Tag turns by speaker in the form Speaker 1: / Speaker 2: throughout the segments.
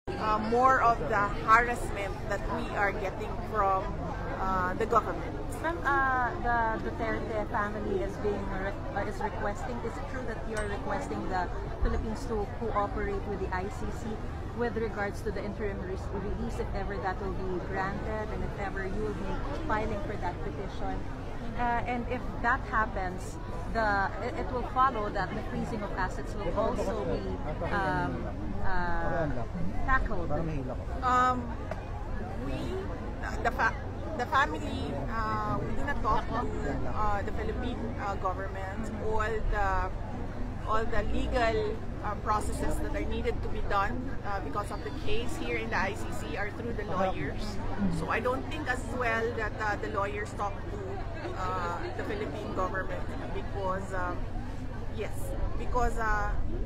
Speaker 1: more of the harassment that we are getting from the government.
Speaker 2: Ma'am, the Duterte family is requesting. Is it true that you are requesting the Philippines to cooperate with the ICC with regards to the interim release, if ever that will be granted, and if ever you will be filing for that petition? And if that happens, it will follow that the freezing of assets will also be tackled.
Speaker 1: The family, we do not talk to the Philippine government. All the legal processes that are needed to be done because of the case here in the ICC are through the lawyers. So I don't think as well that the lawyers talk to the Philippine government because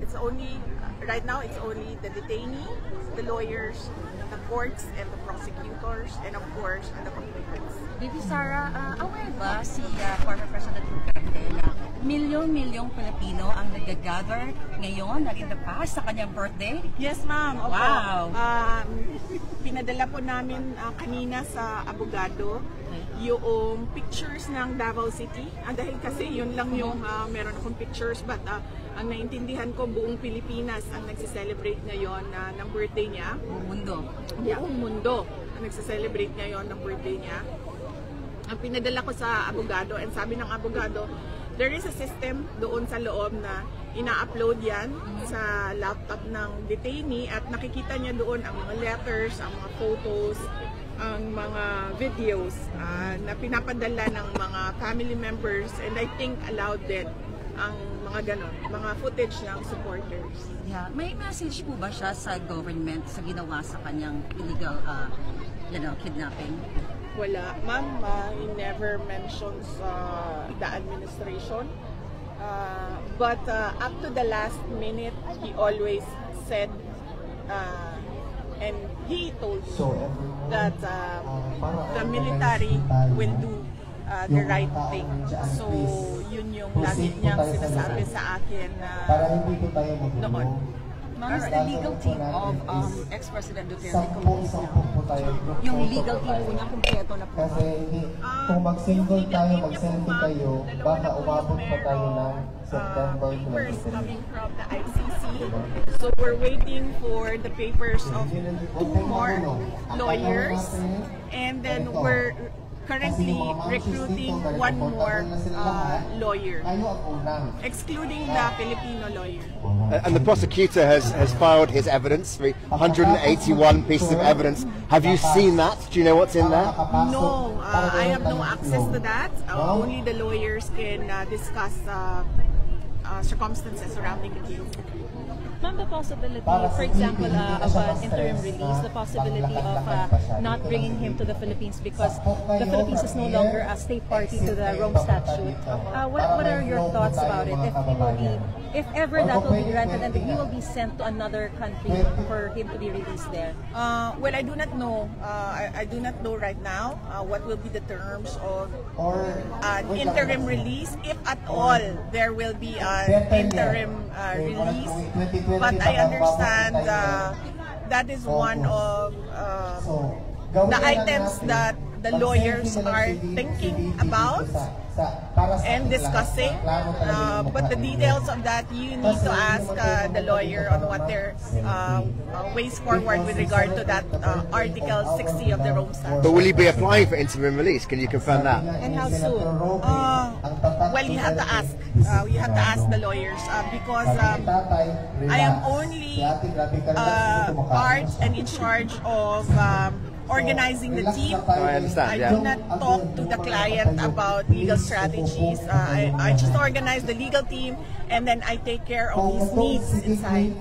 Speaker 1: it's only right now it's only the detainees, the lawyers, the courts, and the prosecutors, and of course, the complainants.
Speaker 3: Bibi Sara, aware ba si former President Duterte na milyong-milyong Pilipino ang nag-gather ngayon, na in the past, sa kanyang birthday?
Speaker 1: Yes, ma'am.
Speaker 3: Wow!
Speaker 1: Pinadala po namin kanina sa abogado yung pictures ng Davao City. Dahil kasi yun lang yung meron akong pictures, but ang naintindihan ko, buong Pilipinas ang nagsiselebrate ngayon ng birthday niya.
Speaker 3: Buong mundo.
Speaker 1: Buong mundo ang nagsiselebrate ngayon ng birthday niya. Ang pinadala ko sa abogado, and sabi ng abogado, there is a system doon sa loob na ina-upload yan sa laptop ng detainee at nakikita niya doon ang mga letters, ang mga photos, ang mga videos na pinapadala ng mga family members, and I think allowed din ang mga ganon, mga footage ng supporters.
Speaker 3: Yeah. May message po ba siya sa government sa ginawa sa kanyang illegal kidnapping?
Speaker 1: Wala. Ma'am, he never mentions the administration. But up to the last minute, he always said and he told me that the military will do the right thing. So, yun yung lagi niyang sinasabi sa akin noon.
Speaker 3: Ma'am, is the legal team of ex-President Duterte complete now? Yung legal team po niya, kumpleto na po.
Speaker 4: Kasi kung mag-single tayo, mag-selfie kayo, baka umabot pa tayo ng September 23.
Speaker 1: Coming from the ICC. So we're waiting for the papers of 2 more lawyers, and then we're currently recruiting 1 more lawyer, excluding the Filipino lawyer.
Speaker 5: And the prosecutor has filed his evidence, 181 pieces of evidence. Have you seen that? Do you know what's in there?
Speaker 1: No, I have no access to that. Only the lawyers can discuss circumstances surrounding the case.
Speaker 2: Ma'am, the possibility, for example, of an interim release, the possibility of not bringing him to the Philippines because the Philippines is no longer a state party to the Rome Statute. What are your thoughts about it? If ever that will be granted and he will be sent to another country for him to be released there?
Speaker 1: Well, I do not know. I do not know right now what will be the terms of an interim release, if at all there will be an interim release. But I understand that is one of the items that the lawyers are thinking about and discussing, but the details of that you need to ask the lawyer on what their ways forward with regard to that Article 60 of the Rome Statute.
Speaker 5: But will you be applying for interim release? Can you confirm that?
Speaker 1: And how soon? Well, you have to ask. You have to ask the lawyers because I am only part and in charge of organizing the team.
Speaker 5: I understand.
Speaker 1: I do not talk to the client about legal strategies. I just organize the legal team, and then I take care of his needs inside.